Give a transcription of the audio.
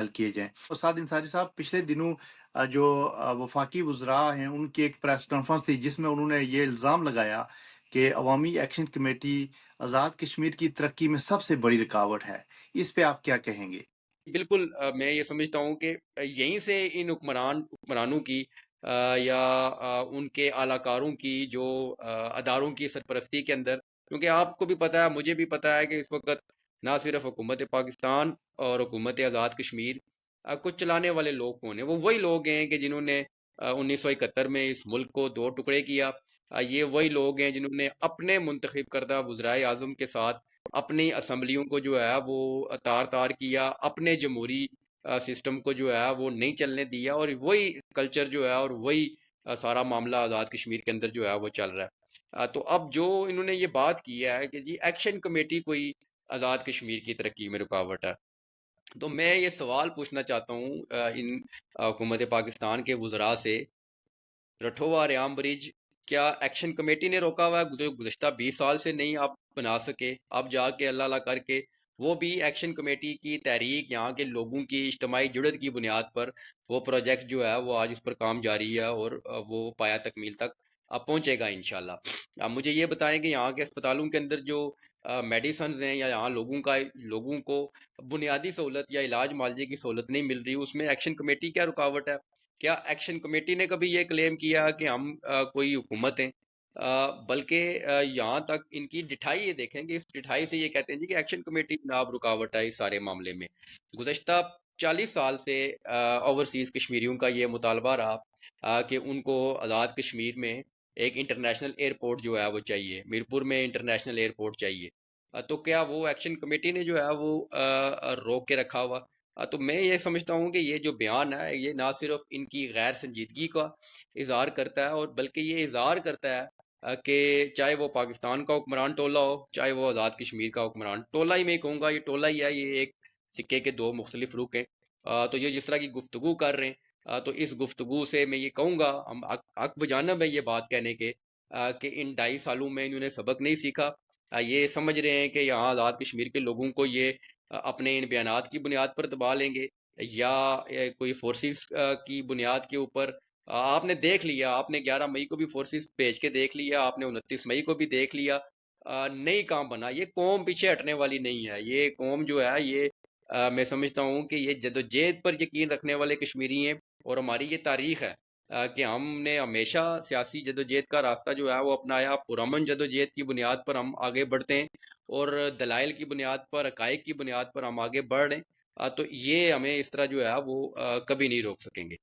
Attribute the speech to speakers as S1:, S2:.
S1: हल किए जाएँ। और साथ इंसारी साहब पिछले दिनों जो वफ़ाकी वज़रा हैं, उनकी एक प्रेस कॉन्फ्रेंस थी जिसमें उन्होंने ये इल्ज़ाम लगाया कि अवामी एक्शन कमेटी आज़ाद कश्मीर की तरक्की में सबसे बड़ी रुकावट है। इस पे आप क्या कहेंगे?
S2: बिल्कुल मैं ये समझता हूँ कि यहीं से इन हुक्मरानों की या उनके आलाकारों की जो अदारों की सरपरस्ती के अंदर, क्योंकि आपको भी पता है, मुझे भी पता है कि इस वक्त ना सिर्फ हुकूमत पाकिस्तान और हुकूमत आज़ाद कश्मीर को चलाने वाले लोग कौन हैं, वो वही लोग हैं कि जिन्होंने 1971 में इस मुल्क को दो टुकड़े किया। ये वही लोग हैं जिन्होंने अपने मुंतखब करदा वज़राए आज़म के साथ अपनी असम्बलियों को जो है वो तार तार किया, अपने जमहूरी सिस्टम को जो है वो नहीं चलने दिया, और वही कल्चर जो है और वही सारा मामला आज़ाद कश्मीर के अंदर जो है वो चल रहा है। तो अब जो इन्होंने ये बात की है कि जी एक्शन कमेटी कोई आज़ाद कश्मीर की तरक्की में रुकावट है, तो मैं ये सवाल पूछना चाहता हूँ इन हुकूमत पाकिस्तान के वज़रा से, रठोवा रेयाम ब्रिज क्या एक्शन कमेटी ने रोका हुआ है? जो गुज़श्ता 20 साल से नहीं आप बना सके, अब जाके अल्लाह अल्लाह करके वो भी एक्शन कमेटी की तहरीक, यहाँ के लोगों की इज्तिमाई जुड़त की बुनियाद पर वो प्रोजेक्ट जो है वो आज उस पर काम जारी है, और वो पाया तकमील तक पहुंचेगा इंशाल्लाह। अब मुझे ये बताएं कि यहाँ के अस्पतालों के अंदर जो मेडिसन्स हैं, या यहाँ लोगों को बुनियादी सहूलत या इलाज मुआवजे की सहूलत नहीं मिल रही, उसमें एक्शन कमेटी क्या रुकावट है? क्या एक्शन कमेटी ने कभी ये क्लेम किया कि हम कोई हुकूमत हैं? बल्कि यहाँ तक इनकी डिठाई ये देखें कि इस डिठाई से ये कहते हैं जी कि एक्शन कमेटी जनाब रुकावट है इस सारे मामले में। गुज़श्ता 40 साल से ओवरसीज कश्मीरियों का ये मुतालबा रहा कि उनको आज़ाद कश्मीर में एक इंटरनेशनल एयरपोर्ट जो है वो चाहिए, मीरपुर में इंटरनेशनल एयरपोर्ट चाहिए। तो क्या वो एक्शन कमेटी ने जो है वो रोक के रखा हुआ? तो मैं ये समझता हूँ कि ये जो बयान है ये ना सिर्फ इनकी गैर संजीदगी का इजहार करता है, और बल्कि ये इजहार करता है कि चाहे वो पाकिस्तान का हुक्मरान टोला हो, चाहे वो आज़ाद कश्मीर का हुक्मरान टोला, ही मैं कहूँगा ये टोला ही है, ये एक सिक्के के दो मुख्तलिफ रुख हैं। तो ये जिस तरह की गुफ्तगू कर रहे हैं, तो इस गुफ्तगू से मैं ये कहूँगा, हम हक बजानब है ये बात कहने के कि इन 2.5 सालों में इन्होंने सबक नहीं सीखा। ये समझ रहे हैं कि यहाँ आज़ाद कश्मीर के लोगों को ये अपने इन बयानात की बुनियाद पर दबा लेंगे, या कोई फोर्सेस की बुनियाद के ऊपर। आपने देख लिया, आपने 11 मई को भी फोर्सेस भेज के देख लिया, आपने 29 मई को भी देख लिया, नहीं काम बना। ये कौम पीछे हटने वाली नहीं है, ये कौम जो है ये मैं समझता हूँ कि ये जद्दोजहद पर यकीन रखने वाले कश्मीरी हैं, और हमारी ये तारीख है कि हमने हमेशा सियासी जद्दोजहद का रास्ता जो है वो अपनाया, पुरअमन जद्दोजहद की बुनियाद पर हम आगे बढ़ते हैं, और दलाइल की बुनियाद पर, हकाइक की बुनियाद पर हम आगे बढ़ रहे हैं। तो ये हमें इस तरह जो है वो कभी नहीं रोक सकेंगे।